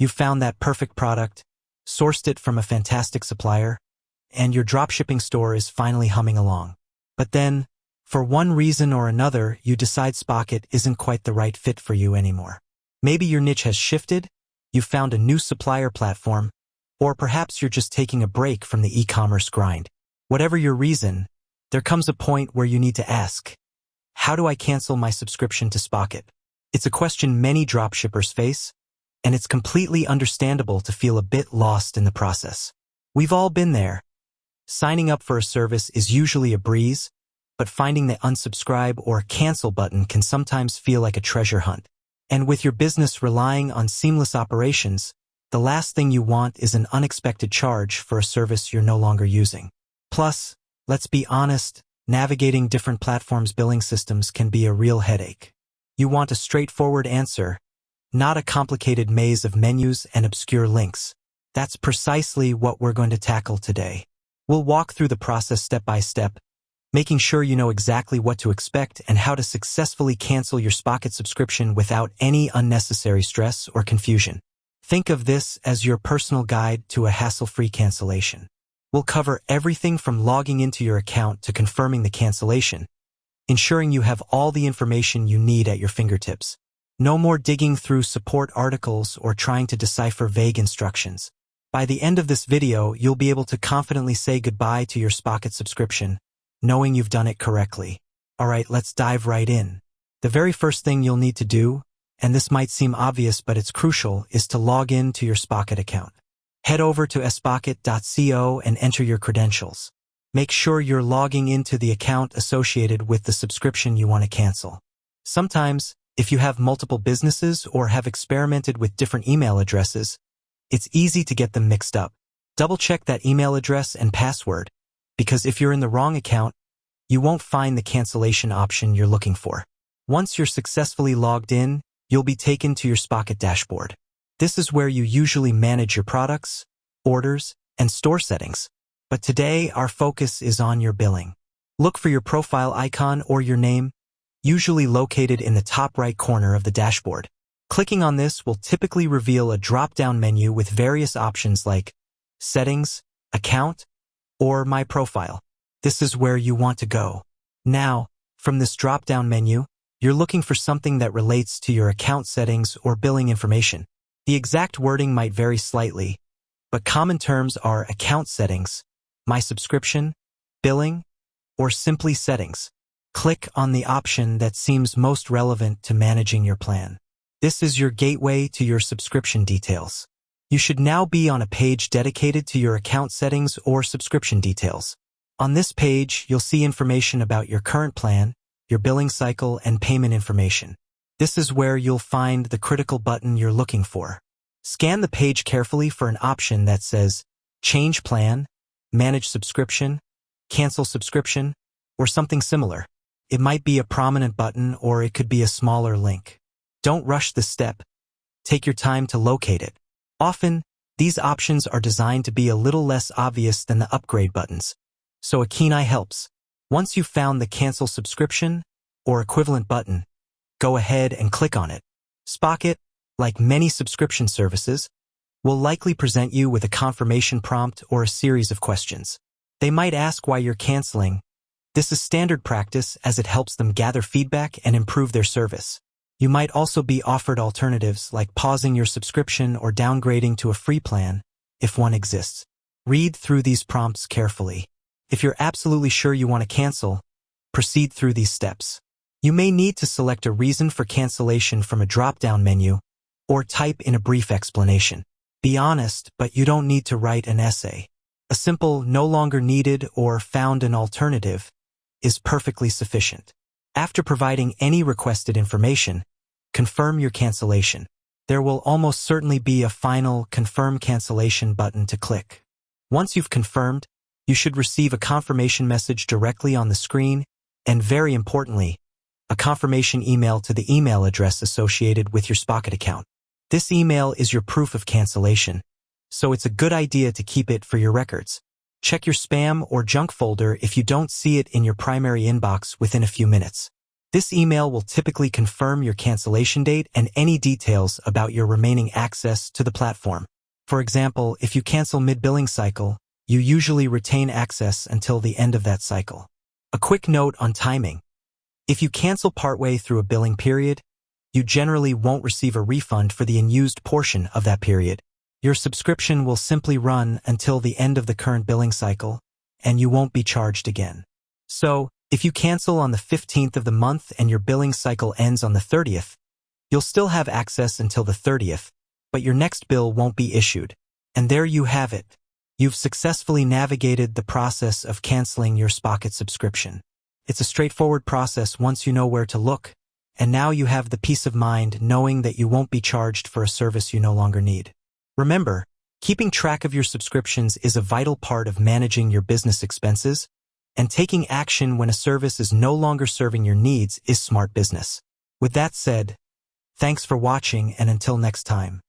You found that perfect product, sourced it from a fantastic supplier, and your dropshipping store is finally humming along. But then, for one reason or another, you decide Spocket isn't quite the right fit for you anymore. Maybe your niche has shifted, you found a new supplier platform, or perhaps you're just taking a break from the e-commerce grind. Whatever your reason, there comes a point where you need to ask, how do I cancel my subscription to Spocket? It's a question many dropshippers face, and it's completely understandable to feel a bit lost in the process. We've all been there. Signing up for a service is usually a breeze, but finding the unsubscribe or cancel button can sometimes feel like a treasure hunt. And with your business relying on seamless operations, the last thing you want is an unexpected charge for a service you're no longer using. Plus, let's be honest, navigating different platforms' billing systems can be a real headache. You want a straightforward answer, not a complicated maze of menus and obscure links. That's precisely what we're going to tackle today. We'll walk through the process step by step, making sure you know exactly what to expect and how to successfully cancel your Spocket subscription without any unnecessary stress or confusion. Think of this as your personal guide to a hassle-free cancellation. We'll cover everything from logging into your account to confirming the cancellation, ensuring you have all the information you need at your fingertips. No more digging through support articles or trying to decipher vague instructions. By the end of this video, you'll be able to confidently say goodbye to your Spocket subscription, knowing you've done it correctly. Alright, let's dive right in. The very first thing you'll need to do, and this might seem obvious but it's crucial, is to log in to your Spocket account. Head over to spocket.co and enter your credentials. Make sure you're logging into the account associated with the subscription you want to cancel. Sometimes, if you have multiple businesses or have experimented with different email addresses, it's easy to get them mixed up. Double-check that email address and password, because if you're in the wrong account, you won't find the cancellation option you're looking for. Once you're successfully logged in, you'll be taken to your Spocket dashboard. This is where you usually manage your products, orders, and store settings. But today, our focus is on your billing. Look for your profile icon or your name, usually located in the top right corner of the dashboard. Clicking on this will typically reveal a drop-down menu with various options like Settings, Account, or My Profile. This is where you want to go. Now, from this drop-down menu, you're looking for something that relates to your account settings or billing information. The exact wording might vary slightly, but common terms are account settings, my subscription, billing, or simply settings. Click on the option that seems most relevant to managing your plan. This is your gateway to your subscription details. You should now be on a page dedicated to your account settings or subscription details. On this page, you'll see information about your current plan, your billing cycle, and payment information. This is where you'll find the critical button you're looking for. Scan the page carefully for an option that says Change Plan, Manage Subscription, Cancel Subscription, or something similar. It might be a prominent button or it could be a smaller link. Don't rush this step. Take your time to locate it. Often, these options are designed to be a little less obvious than the upgrade buttons, so a keen eye helps. Once you've found the Cancel Subscription or equivalent button, go ahead and click on it. Spocket, like many subscription services, will likely present you with a confirmation prompt or a series of questions. They might ask why you're canceling. This is standard practice as it helps them gather feedback and improve their service. You might also be offered alternatives like pausing your subscription or downgrading to a free plan, if one exists. Read through these prompts carefully. If you're absolutely sure you want to cancel, proceed through these steps. You may need to select a reason for cancellation from a drop-down menu, or type in a brief explanation. Be honest, but you don't need to write an essay. A simple "no longer needed" or "found an alternative" is perfectly sufficient. After providing any requested information, confirm your cancellation. There will almost certainly be a final Confirm Cancellation button to click. Once you've confirmed, you should receive a confirmation message directly on the screen, and very importantly, a confirmation email to the email address associated with your Spocket account. This email is your proof of cancellation, so it's a good idea to keep it for your records. Check your spam or junk folder if you don't see it in your primary inbox within a few minutes. This email will typically confirm your cancellation date and any details about your remaining access to the platform. For example, if you cancel mid-billing cycle, you usually retain access until the end of that cycle. A quick note on timing. If you cancel partway through a billing period, you generally won't receive a refund for the unused portion of that period. Your subscription will simply run until the end of the current billing cycle, and you won't be charged again. So, if you cancel on the 15th of the month and your billing cycle ends on the 30th, you'll still have access until the 30th, but your next bill won't be issued. And there you have it. You've successfully navigated the process of canceling your Spocket subscription. It's a straightforward process once you know where to look, and now you have the peace of mind knowing that you won't be charged for a service you no longer need. Remember, keeping track of your subscriptions is a vital part of managing your business expenses, and taking action when a service is no longer serving your needs is smart business. With that said, thanks for watching, and until next time.